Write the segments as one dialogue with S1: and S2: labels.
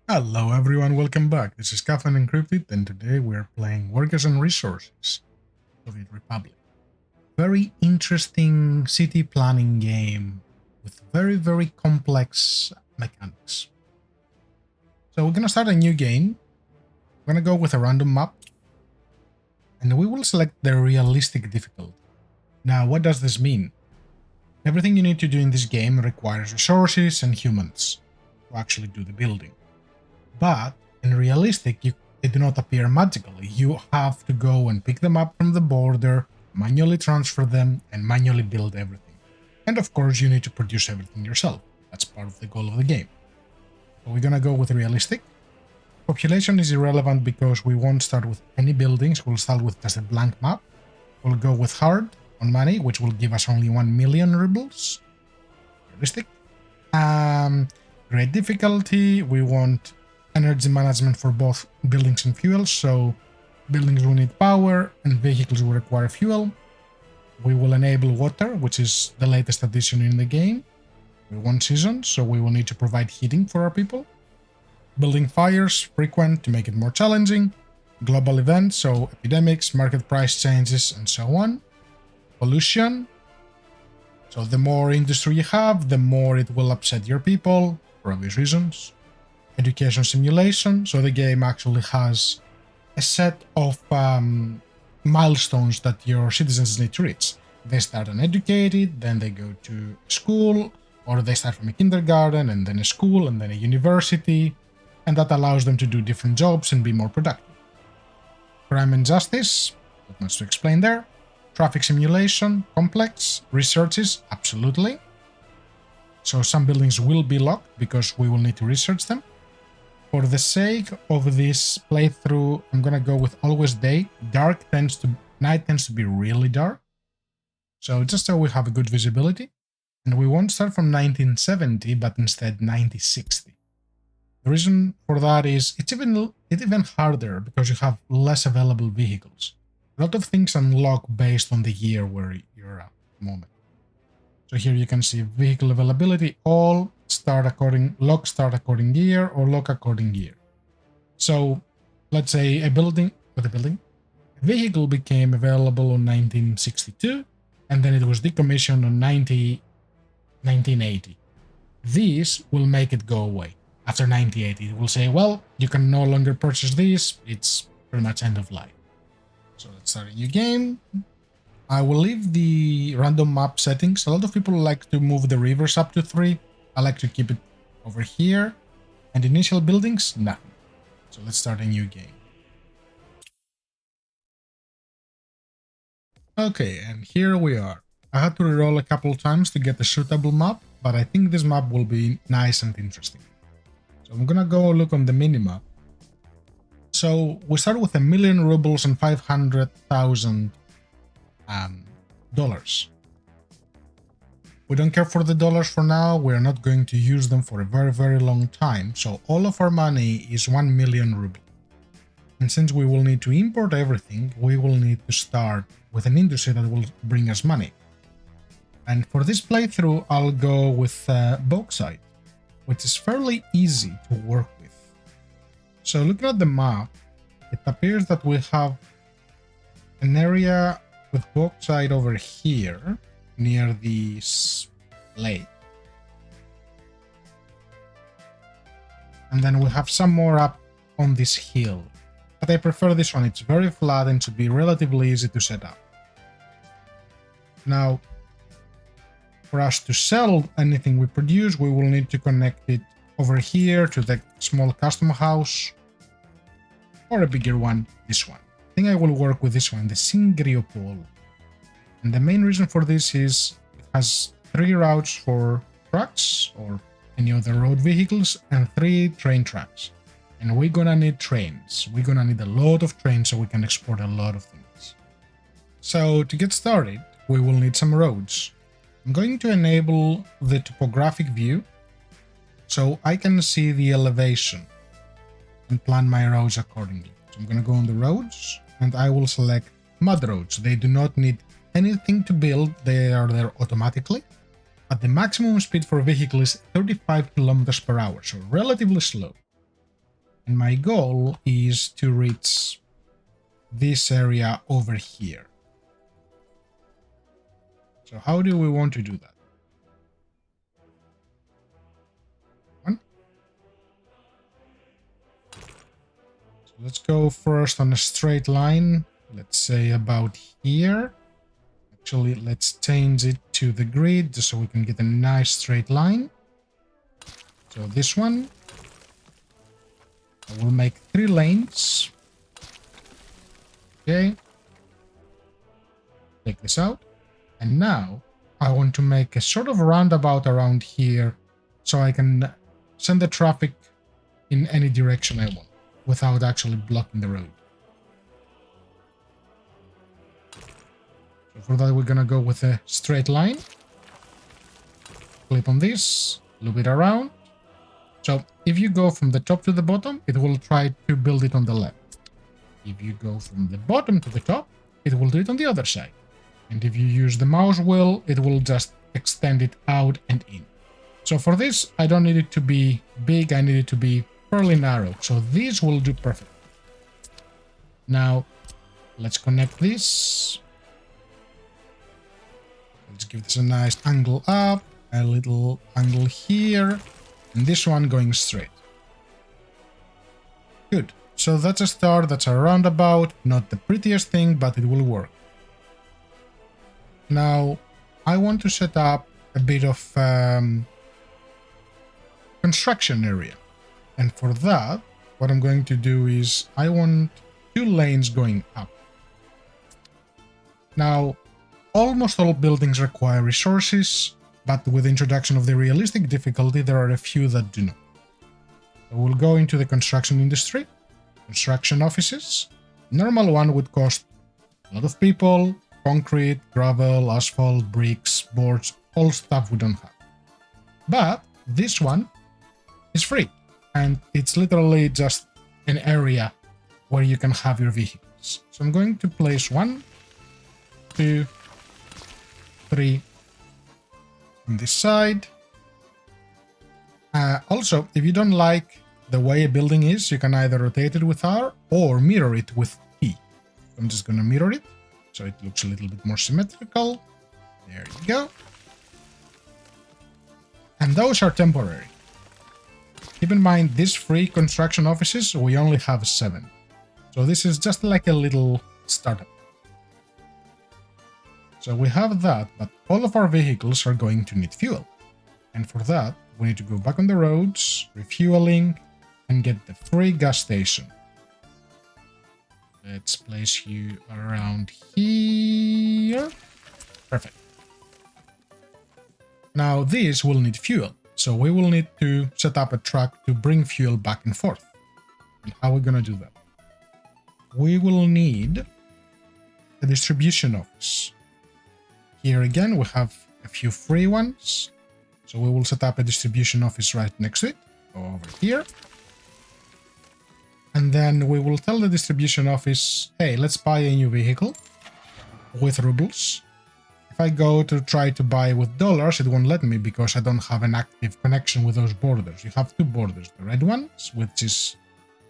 S1: Hello everyone, welcome back. This is Caffeine Encrypted, and today we are playing Workers and Resources, Soviet Republic. Very interesting city planning game with very complex mechanics. So we're gonna start a new game. We're gonna go with a random map, and we will select the realistic difficulty. Now, what does this mean? Everything you need to do in this game requires resources and humans to actually do the building. But in realistic, they do not appear magically. You have to go and pick them up from the border, manually transfer them, and manually build everything. And of course, you need to produce everything yourself. That's part of the goal of the game. So we're gonna go with realistic. Population is irrelevant because we won't start with any buildings. We'll start with just a blank map. We'll go with hard on money, which will give us only 1 million rubles. Realistic. Great difficulty. We want energy management for both buildings and fuel, so buildings will need power and vehicles will require fuel. We will enable water, which is the latest addition in the game. We want seasons, so we will need to provide heating for our people. Building fires frequent to make it more challenging. Global events, so epidemics, market price changes, and so on. Pollution. So the more industry you have, the more it will upset your people, for obvious reasons. Education simulation, so the game actually has a set of milestones that your citizens need to reach. They start uneducated, then they go to school, or they start from a kindergarten and then a school and then a university, and that allows them to do different jobs and be more productive. Crime and justice, not much to explain there. Traffic simulation, complex. Researches, absolutely. So some buildings will be locked because we will need to research them. For the sake of this playthrough, I'm gonna go with always day. Night tends to be really dark. So just so we have a good visibility. And we won't start from 1970, but instead 1960. The reason for that is it's even harder because you have less available vehicles. A lot of things unlock based on the year where you're at the moment. So here you can see vehicle availability, all lock start according year or lock according year. So let's say a vehicle became available in 1962 and then it was decommissioned in 1980. This will make it go away. After 1980, it will say, well, you can no longer purchase this. It's pretty much end of life. So let's start a new game. I will leave the random map settings. A lot of people like to move the rivers up to 3. I like to keep it over here. And initial buildings, nothing. So let's start a new game. Okay, and here we are. I had to reroll a couple times to get a suitable map, but I think this map will be nice and interesting. So I'm gonna go look on the minimap. So we start with 1 million rubles and $500,000 dollars. We don't care for the dollars for now. We're not going to use them for a very long time. So all of our money is 1 million rubles. And since we will need to import everything, we will need to start with an industry that will bring us money. And for this playthrough, I'll go with bauxite, which is fairly easy to work with. So looking at the map, it appears that we have an area with bauxite over here near the lake. And then we have some more up on this hill. But I prefer this one. It's very flat and should be relatively easy to set up. Now, for us to sell anything we produce, we will need to connect it over here to the small custom house, or a bigger one, this one. I think I will work with this one, the Singriopol. And the main reason for this is it has 3 routes for trucks or any other road vehicles and 3 train tracks. And we're gonna need trains. We're gonna need a lot of trains so we can export a lot of things. So to get started, we will need some roads. I'm going to enable the topographic view so I can see the elevation and plan my roads accordingly. So I'm going to go on the roads and I will select mud roads. They do not need anything to build, they are there automatically. But the maximum speed for a vehicle is 35 kilometers per hour, so relatively slow. And my goal is to reach this area over here. So how do we want to do that? One. So let's go first on a straight line. Let's say about here. Actually, let's change it to the grid just so we can get a nice straight line. So this one, I will make 3 lanes. Okay. Take this out. And now I want to make a sort of roundabout around here so I can send the traffic in any direction I want without actually blocking the road. So for that, we're going to go with a straight line. Clip on this, loop it around. So if you go from the top to the bottom, it will try to build it on the left. If you go from the bottom to the top, it will do it on the other side. And if you use the mouse wheel, it will just extend it out and in. So for this, I don't need it to be big, I need it to be fairly narrow. So this will do perfect. Now, let's connect this. Let's give this a nice angle up, a little angle here, and this one going straight. Good. So that's a start, that's a roundabout, not the prettiest thing, but it will work. Now, I want to set up a bit of construction area. And for that, what I'm going to do is I want 2 lanes going up. Now, almost all buildings require resources, but with the introduction of the realistic difficulty, there are a few that do not. So we'll go into the construction industry, construction offices. Normal one would cost a lot of people, concrete, gravel, asphalt, bricks, boards, all stuff we don't have. But this one is free, and it's literally just an area where you can have your vehicles. So I'm going to place 1, 2, 3 on this side. Also, if you don't like the way a building is, you can either rotate it with R or mirror it with T. I'm just going to mirror it so it looks a little bit more symmetrical. There you go. And those are temporary. Keep in mind, these free construction offices, we only have 7. So this is just like a little startup. So we have that, but all of our vehicles are going to need fuel. And for that, we need to go back on the roads, refueling, and get the free gas station. Let's place you around here. Perfect. Now this will need fuel, so we will need to set up a truck to bring fuel back and forth. And how are we going to do that? We will need a distribution office. Here again, we have a few free ones. So we will set up a distribution office right next to it, over here. And then we will tell the distribution office, hey, let's buy a new vehicle with rubles. If I go to try to buy with dollars, it won't let me because I don't have an active connection with those borders. You have 2 borders, the red ones, which is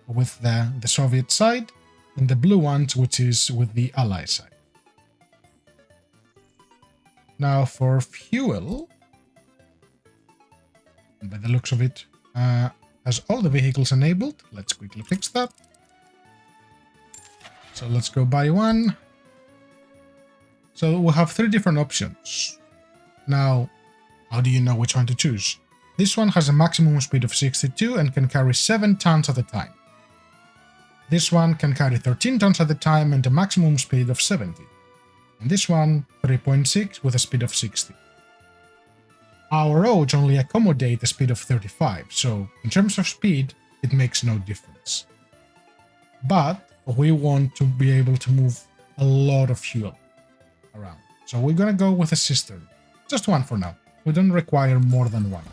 S1: with the Soviet side, and the blue ones, which is with the Ally side. Now for fuel, by the looks of it, has all the vehicles enabled. Let's quickly fix that. So let's go buy one. So we have 3 different options. Now, how do you know which one to choose? This one has a maximum speed of 62 and can carry 7 tons at a time. This one can carry 13 tons at a time and a maximum speed of 70. And this one, 3.6 with a speed of 60. Our roads only accommodate a speed of 35, so in terms of speed, it makes no difference. But we want to be able to move a lot of fuel around. So we're gonna go with a cistern. Just one for now. We don't require more than one.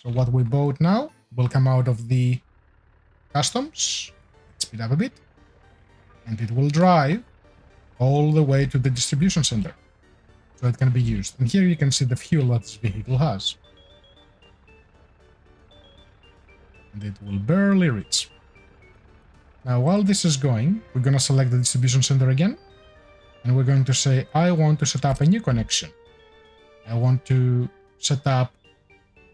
S1: So what we bought now will come out of the customs. Speed up a bit. And it will drive all the way to the distribution center. So it can be used. And here you can see the fuel that this vehicle has. and it will barely reach. Now, while this is going, we're going to select the distribution center again, and we're going to say, I want to set up a new connection. I want to set up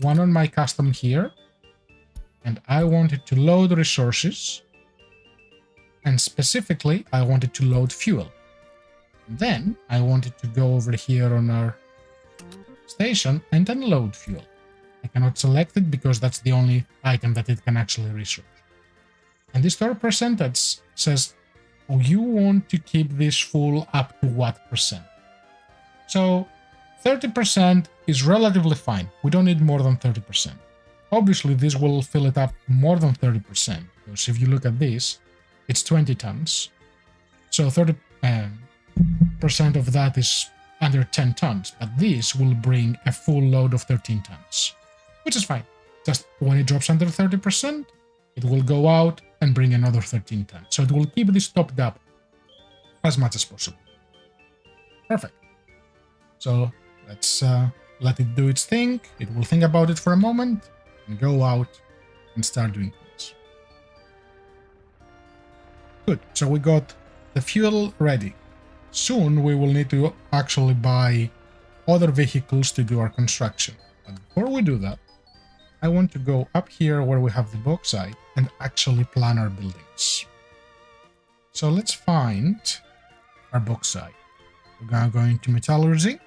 S1: one on my custom here, and I want it to load resources, and specifically, I want it to load fuel. And then I want it to go over here on our station and unload fuel. I cannot select it because that's the only item that it can actually research. And the store percentage says, oh, you want to keep this full up to what percent? So 30% is relatively fine. We don't need more than 30%. Obviously, this will fill it up more than 30%, because if you look at this, it's 20 tons. So 30% of that is under 10 tons, but this will bring a full load of 13 tons, which is fine. Just when it drops under 30%, it will go out and bring another 13 tons. So it will keep this topped up as much as possible. Perfect. So let's let it do its thing. It will think about it for a moment and go out and start doing things. Good. So we got the fuel ready. Soon we will need to actually buy other vehicles to do our construction. But before we do that, I want to go up here where we have the bauxite and actually plan our buildings. So let's find our bauxite. We're gonna go into metallurgy,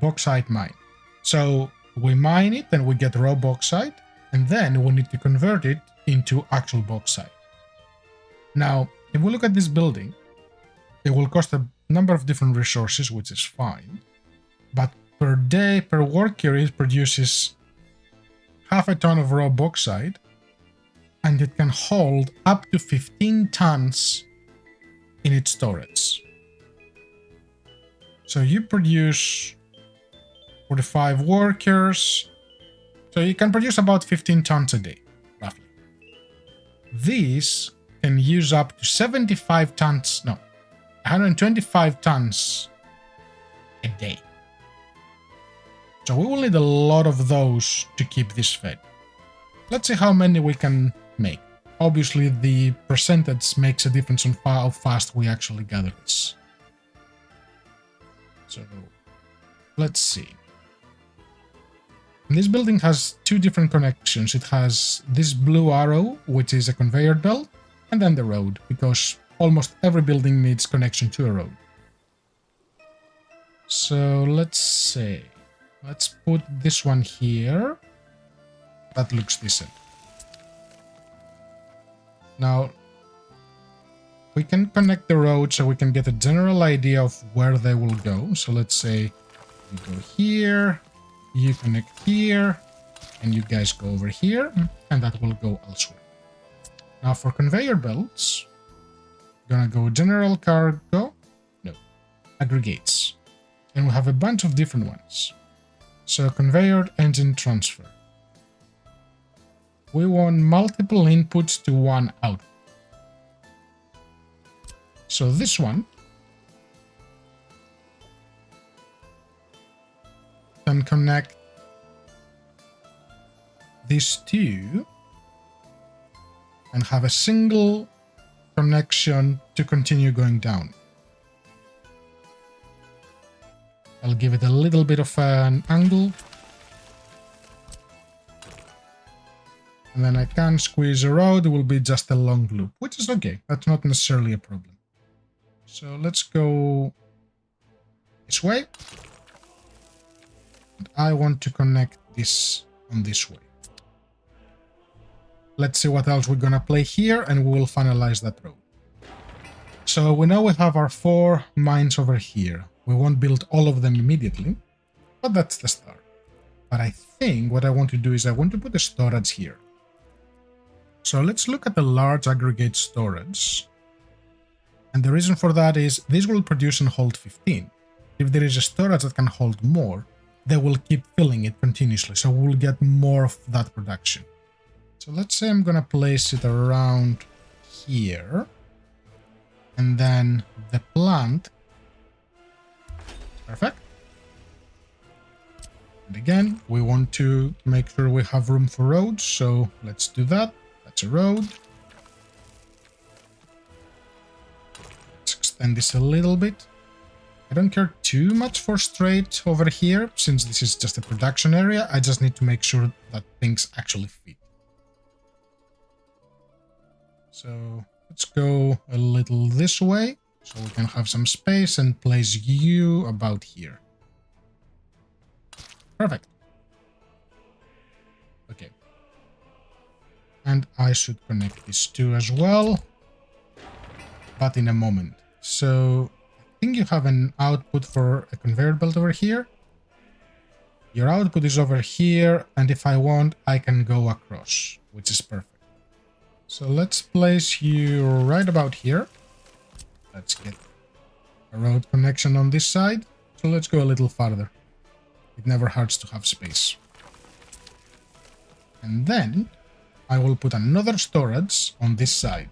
S1: bauxite mine. So we mine it and we get raw bauxite, and then we need to convert it into actual bauxite. Now, if we look at this building, it will cost a number of different resources, which is fine, but per day, per worker, it produces half a ton of raw bauxite, and it can hold up to 15 tons in its storage. So you produce 45 workers, so you can produce about 15 tons a day, roughly. These can use up to 75 tons, no, 125 tons a day. So we will need a lot of those to keep this fed. Let's see how many we can make. Obviously, the percentage makes a difference on how fast we actually gather this. So let's see. This building has two different connections. It has this blue arrow, which is a conveyor belt, and then the road, because almost every building needs connection to a road. So let's say, let's put this one here. That looks decent. Now, we can connect the road so we can get a general idea of where they will go. So let's say you go here, you connect here, and you guys go over here, and that will go elsewhere. Now for conveyor belts, gonna go general cargo, no, aggregates. And we have a bunch of different ones. So conveyor engine transfer. We want multiple inputs to one output. So this one can connect these two and have a single connection to continue going down. I'll give it a little bit of an angle. And then I can squeeze a road, it will be just a long loop, which is okay. That's not necessarily a problem. So let's go this way. And I want to connect this on this way. Let's see what else we're gonna play here, and we will finalize that road. So we know we have our 4 mines over here. We won't build all of them immediately, but that's the start. But I think what I want to do is I want to put a storage here. So let's look at the large aggregate storage. And the reason for that is this will produce and hold 15. If there is a storage that can hold more, they will keep filling it continuously, so we'll get more of that production. So let's say I'm gonna place it around here, and then the plant, perfect. And again, we want to make sure we have room for roads, so let's do that. That's a road. Let's extend this a little bit. I don't care too much for straight over here, since this is just a production area. I just need to make sure that things actually fit. So let's go a little this way, so we can have some space and place you about here. Perfect. Okay. And I should connect these two as well, but in a moment. So I think you have an output for a conveyor belt over here. Your output is over here, and if I want, I can go across, which is perfect. So let's place you right about here. Let's get a road connection on this side. So let's go a little farther. It never hurts to have space. And then I will put another storage on this side.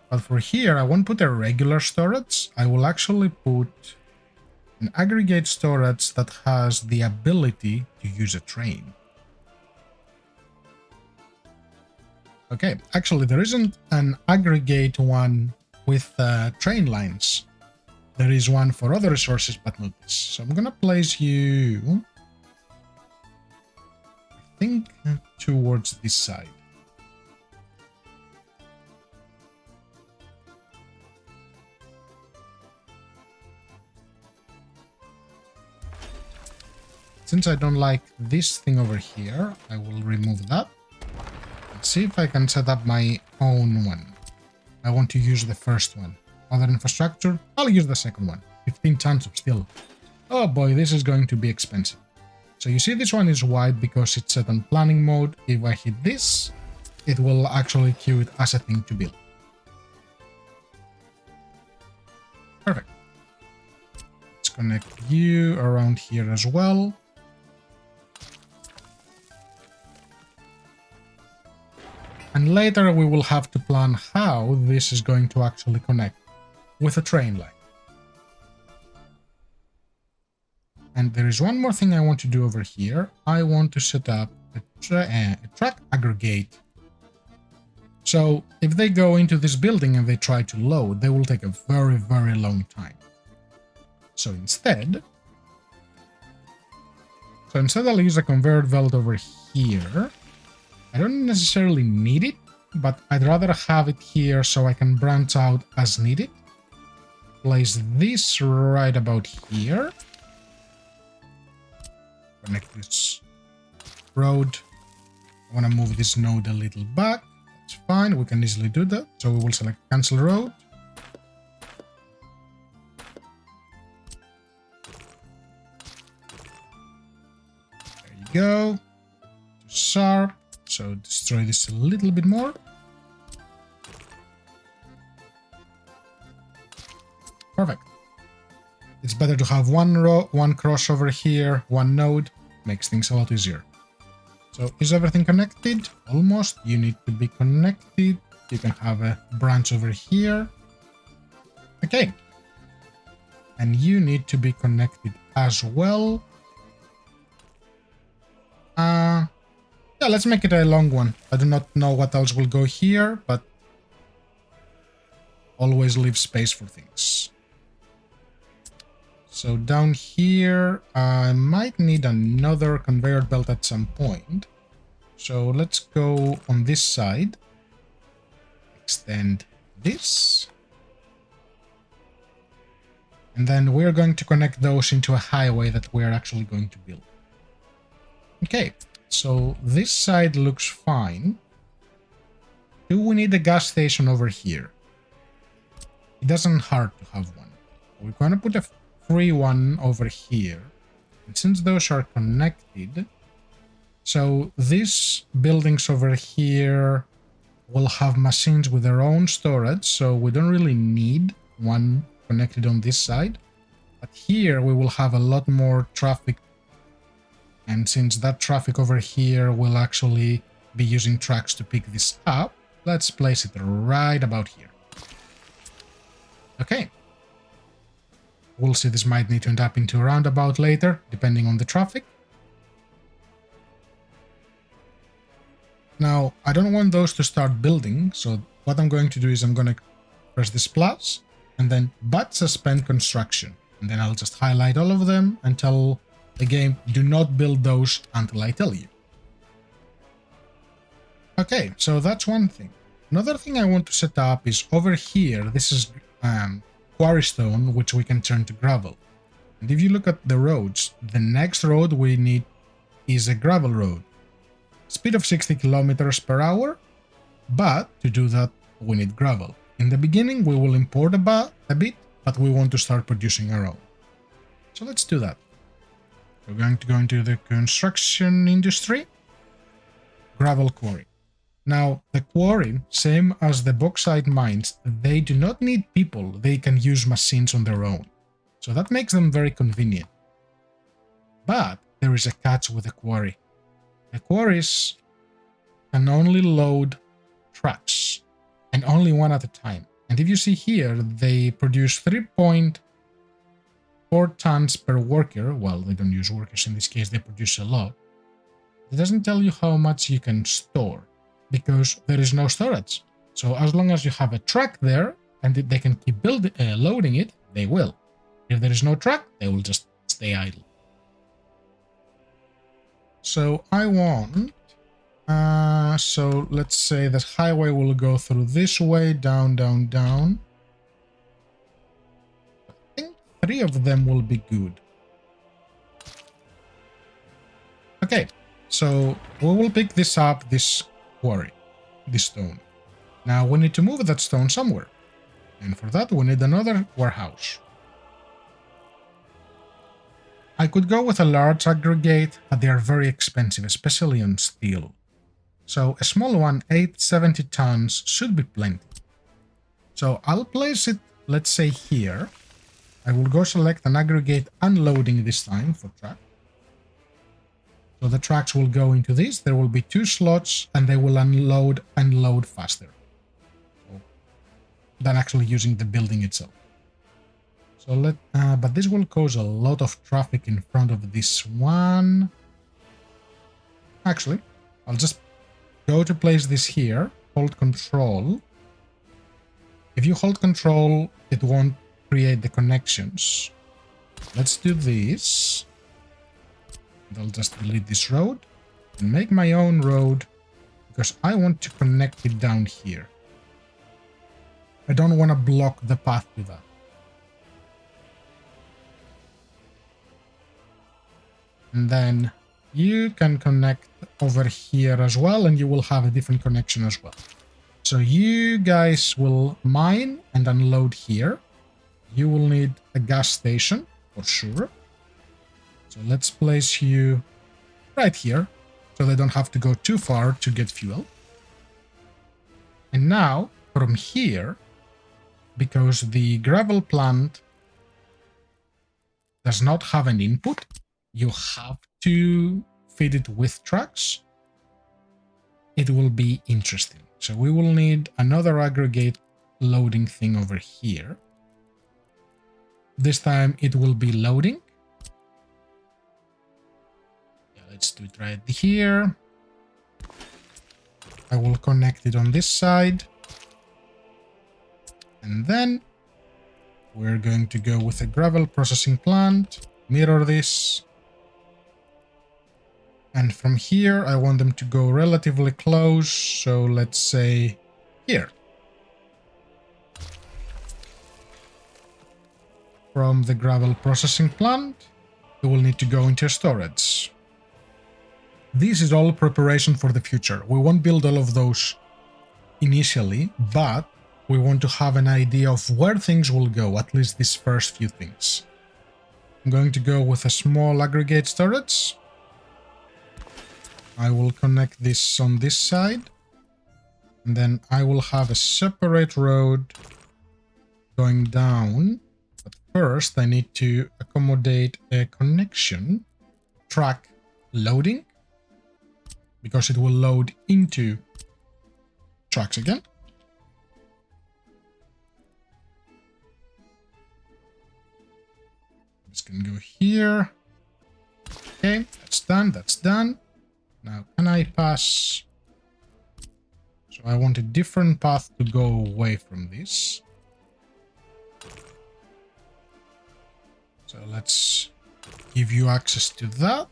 S1: But for here, I won't put a regular storage. I will actually put an aggregate storage that has the ability to use a train. Okay, actually there isn't an aggregate one with train lines. There is one for other resources, but not this. So I'm gonna place you, I think, towards this side. Since I don't like this thing over here, I will remove that. Let's see if I can set up my own one. I want to use the first one. Other infrastructure, I'll use the second one. 15 tons of steel. Oh boy, this is going to be expensive. So you see this one is white because it's set on planning mode. If I hit this, it will actually queue it as a thing to build. Perfect. Let's connect you around here as well. And later we will have to plan how this is going to actually connect with a train line. And there is one more thing I want to do over here. I want to set up a track aggregate. So if they go into this building and they try to load, they will take a very, very long time. So instead I'll use a conveyor belt over here. I don't necessarily need it, but I'd rather have it here so I can branch out as needed. Place this right about here. Connect this road. I want to move this node a little back. That's fine, we can easily do that. So we will select cancel road. There you go. Sharp. So destroy this a little bit more. Perfect. It's better to have one row, one crossover here, one node. Makes things a lot easier. So is everything connected? Almost. You need to be connected. You can have a branch over here. Okay. And you need to be connected as well. Yeah, let's make it a long one. I do not know what else will go here, but always leave space for things. So down here, I might need another conveyor belt at some point. So let's go on this side. Extend this. And then we're going to connect those into a highway that we're actually going to build. Okay, so this side looks fine. Do we need a gas station over here? It doesn't hurt to have one. We're going to put a free one over here. And since those are connected, so these buildings over here will have machines with their own storage, so we don't really need one connected on this side. But here we will have a lot more traffic, and since that traffic over here will actually be using trucks to pick this up, let's place it right about here. Okay. We'll see, this might need to end up into a roundabout later, depending on the traffic. Now, I don't want those to start building, so what I'm going to do is I'm going to press this plus, and then but suspend construction. And then I'll just highlight all of them and tell the game, do not build those until I tell you. Okay, so that's one thing. Another thing I want to set up is over here, this is quarry stone, which we can turn to gravel. And if you look at the roads, the next road we need is a gravel road. Speed of 60 kilometers per hour, but to do that, we need gravel. In the beginning, we will import a bit, but we want to start producing our own. So let's do that. We're going to go into the construction industry, gravel quarry. Now, the quarry, same as the bauxite mines, they do not need people, they can use machines on their own. So that makes them very convenient. But there is a catch with the quarry. The quarries can only load trucks, and only one at a time. And if you see here, they produce 3.4 tons per worker. Well, they don't use workers in this case, they produce a lot. It doesn't tell you how much you can store, because there is no storage. So as long as you have a truck there, and they can keep loading it, they will. If there is no truck, they will just stay idle. So I want... so let's say that highway will go through this way, down, down, down. I think 3 of them will be good. Okay, so we will pick this up, this quarry, this stone. Now we need to move that stone somewhere. And for that we need another warehouse. I could go with a large aggregate, but they are very expensive, especially on steel. So a small one, 870 tons, should be plenty. So I'll place it, let's say here. I will go select an aggregate unloading this time for truck. So the trucks will go into this, there will be 2 slots, and they will unload and load faster than actually using the building itself. So but this will cause a lot of traffic in front of this one. Actually, I'll just go to place this here, hold control. If you hold control, it won't create the connections. Let's do this. And I'll just delete this road and make my own road, because I want to connect it down here. I don't want to block the path to that. And then you can connect over here as well, and you will have a different connection as well. So you guys will mine and unload here. You will need a gas station for sure. So let's place you right here, so they don't have to go too far to get fuel. And now, from here, because the gravel plant does not have an input, you have to feed it with trucks. It will be interesting. So we will need another aggregate loading thing over here. This time it will be loading. Yeah, let's do it right here. I will connect it on this side. And then we're going to go with a gravel processing plant, mirror this. And from here, I want them to go relatively close, so let's say here. From the gravel processing plant, we will need to go into storage. This is all preparation for the future. We won't build all of those initially, but we want to have an idea of where things will go, at least these first few things. I'm going to go with a small aggregate storage. I will connect this on this side, and then I will have a separate road going down. But first I need to accommodate a connection track loading, because it will load into trucks again. can go here. Okay, that's done, that's done. Now, can I pass? So I want a different path to go away from this. So let's give you access to that.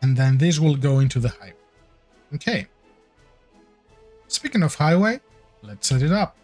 S1: And then this will go into the highway. Okay. Speaking of highway, let's set it up.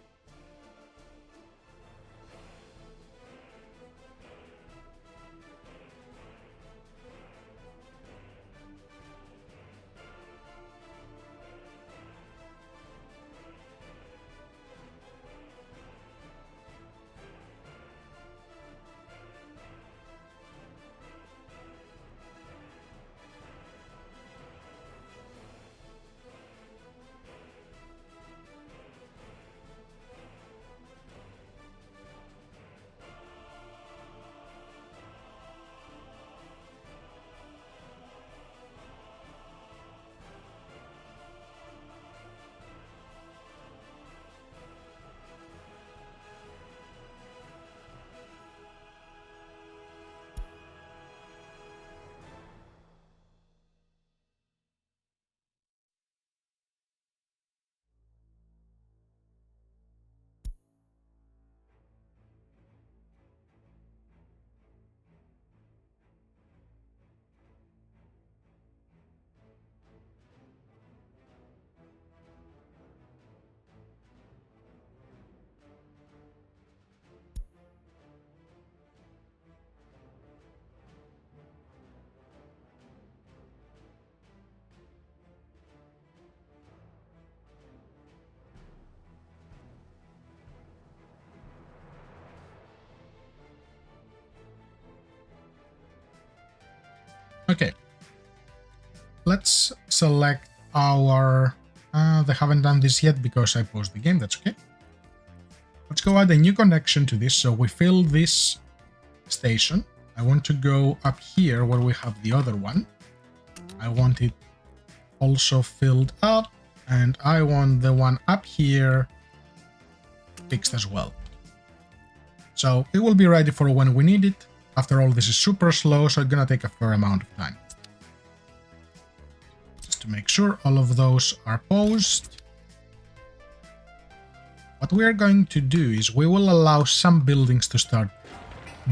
S1: Okay. Let's select our... they haven't done this yet because I paused the game, that's okay. Let's go add a new connection to this. So we fill this station. I want to go up here where we have the other one. I want it also filled up, and I want the one up here fixed as well. So it will be ready for when we need it. After all, this is super slow, so it's gonna take a fair amount of time. Just to make sure all of those are paused. What we are going to do is we will allow some buildings to start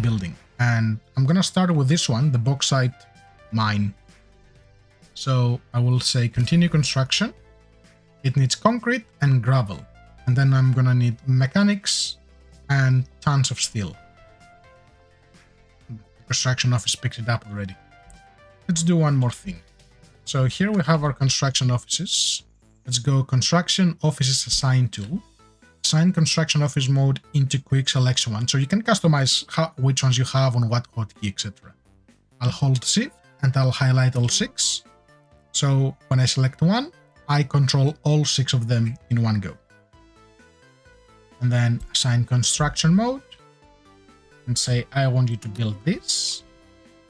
S1: building. And I'm gonna start with this one, the bauxite mine. So I will say continue construction. It needs concrete and gravel. And then I'm gonna need mechanics and tons of steel. The construction office picked it up already. Let's do one more thing. So here we have our construction offices. Let's go construction offices assign tool. Assign construction office mode into quick selection one. So you can customize which ones you have on what hotkey, etc. I'll hold shift and I'll highlight all 6. So when I select one, I control all 6 of them in one go. And then assign construction mode and say, I want you to build this.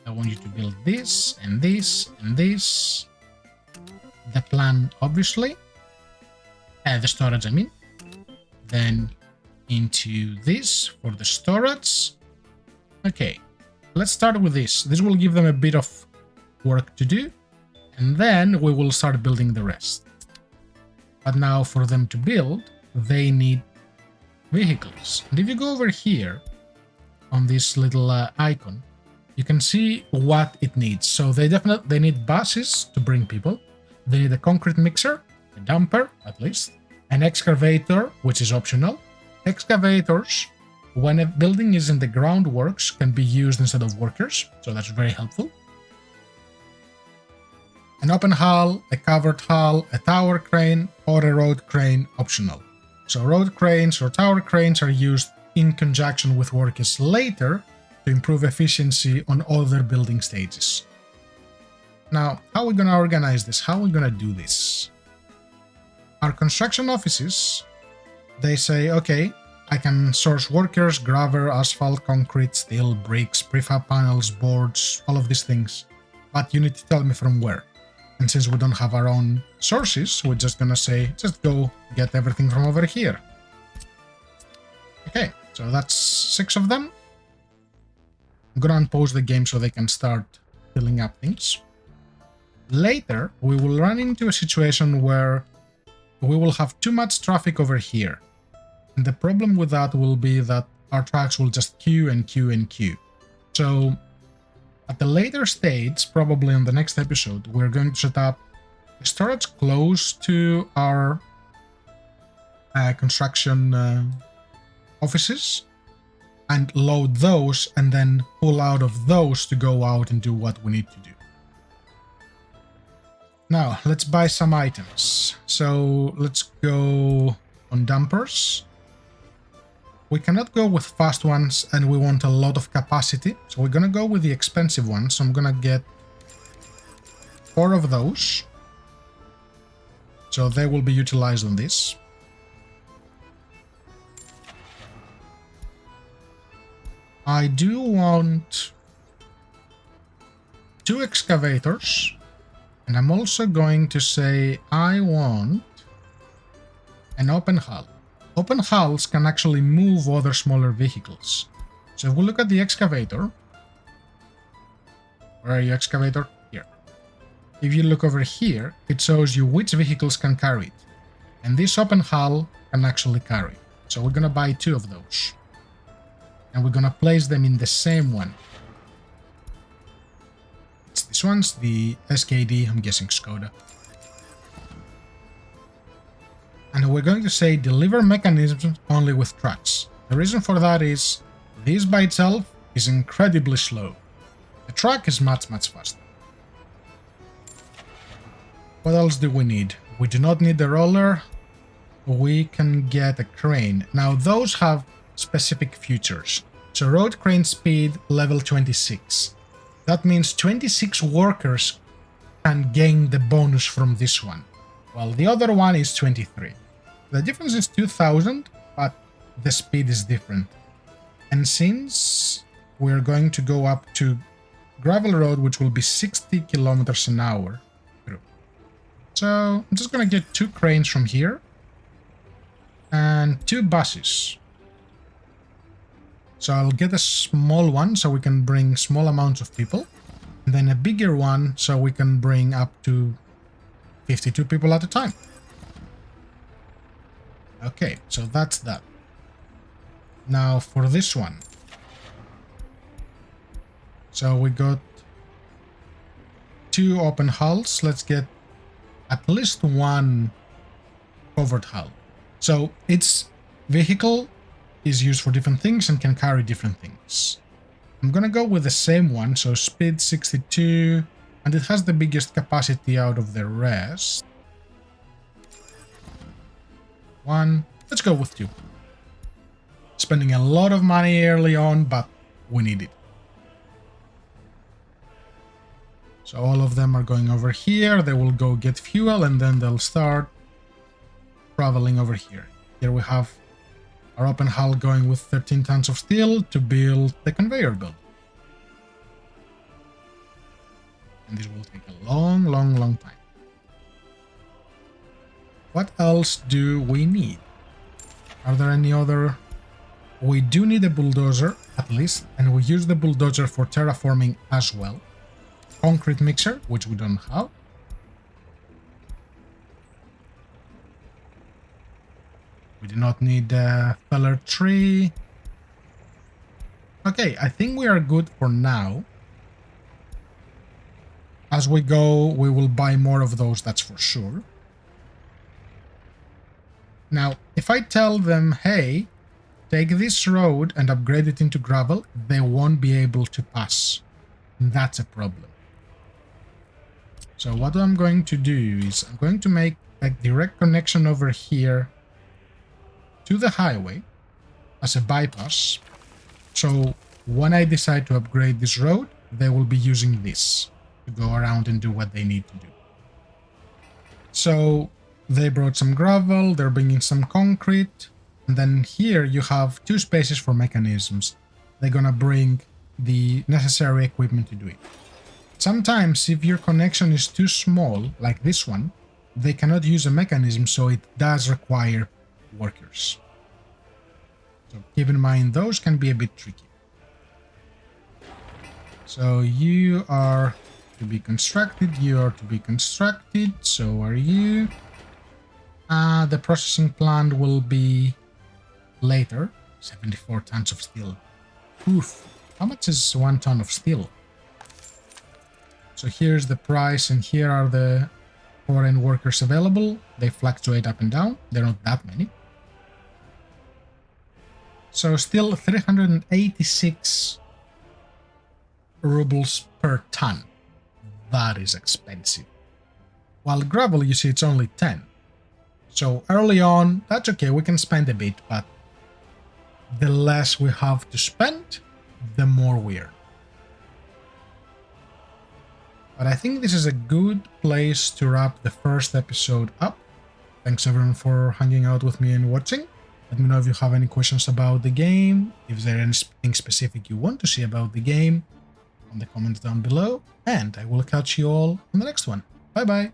S1: I want you to build this and this and this. The plan, obviously. The storage, I mean. Then into this for the storage. Okay, let's start with this. This will give them a bit of work to do. And then we will start building the rest. But now for them to build, they need vehicles. And if you go over here on this little icon, you can see what it needs. So they need buses to bring people. They need a concrete mixer, a dumper at least, an excavator, which is optional. Excavators, when a building is in the groundworks, can be used instead of workers, so that's very helpful. An open hull, a covered hull, a tower crane, or a road crane optional. So road cranes or tower cranes are used in conjunction with workers later to improve efficiency on other building stages. Now, how are we going to organize this? How are we going to do this? Our construction offices, they say, okay, I can source workers, gravel, asphalt, concrete, steel, bricks, prefab panels, boards, all of these things. But you need to tell me from where. And since we don't have our own sources, we're just gonna say, just go get everything from over here. Okay, so that's 6 of them. I'm gonna unpause the game so they can start filling up things. Later, we will run into a situation where we will have too much traffic over here. And the problem with that will be that our tracks will just queue and queue and queue. So at the later stage, probably on the next episode, we're going to set up a storage close to our construction offices and load those and then pull out of those to go out and do what we need to do. Now, let's buy some items. So let's go on dumpers. We cannot go with fast ones and we want a lot of capacity. So we're gonna go with the expensive ones. So I'm gonna get 4 of those. So they will be utilized on this. I do want 2 excavators. And I'm also going to say I want an open hull. Open hulls can actually move other smaller vehicles. So if we look at the excavator, where are you, excavator? Here. If you look over here, it shows you which vehicles can carry it. And this open hull can actually carry. So we're gonna buy 2 of those. And we're gonna place them in the same one. This one's the SKD, I'm guessing Skoda. And we're going to say deliver mechanisms only with trucks. The reason for that is this by itself is incredibly slow. The truck is much faster. What else do we need? We do not need the roller. We can get a crane. Now those have specific features. So road crane speed level 26. That means 26 workers can gain the bonus from this one, while the other one is 23. The difference is 2000, but the speed is different. And since we're going to go up to gravel road, which will be 60 kilometers an hour through. So I'm just going to get 2 cranes from here and 2 buses. So I'll get a small one so we can bring small amounts of people, and then a bigger one so we can bring up to 52 people at a time. Okay, so that's that. Now for this one. So we got 2 open hulls. Let's get at least 1 covered hull. So its vehicle is used for different things and can carry different things. I'm gonna go with the same one, so speed 62, and it has the biggest capacity out of the rest. 1, let's go with 2. Spending a lot of money early on, but we need it. So all of them are going over here, they will go get fuel and then they'll start traveling over here. Here we have our open hull going with 13 tons of steel to build the conveyor belt. And this will take a long time. What else do we need? Are there any other? We do need a bulldozer, at least, and we use the bulldozer for terraforming as well. Concrete mixer, which we don't have. We do not need a feller tree. Okay, I think we are good for now. As we go, we will buy more of those, that's for sure. Now, if I tell them, hey, take this road and upgrade it into gravel, they won't be able to pass. And that's a problem. So what I'm going to do is I'm going to make a direct connection over here to the highway as a bypass. So when I decide to upgrade this road, they will be using this to go around and do what they need to do. So they brought some gravel, they're bringing some concrete, and then here you have 2 spaces for mechanisms. They're gonna bring the necessary equipment to do it. Sometimes if your connection is too small, like this one, they cannot use a mechanism, so it does require workers. So keep in mind, those can be a bit tricky. So you are to be constructed, you are to be constructed, so are you. The processing plant will be later. 74 tons of steel. Oof. How much is 1 ton of steel? So here's the price, and here are the foreign workers available. They fluctuate up and down. They're not that many. So still 386 rubles per ton. That is expensive. While gravel, you see, it's only 10. So early on, that's okay, we can spend a bit, but the less we have to spend, the more we earn. But I think this is a good place to wrap the first episode up. Thanks everyone for hanging out with me and watching. Let me know if you have any questions about the game, if there is anything specific you want to see about the game, on the comments down below, and I will catch you all on the next one. Bye bye!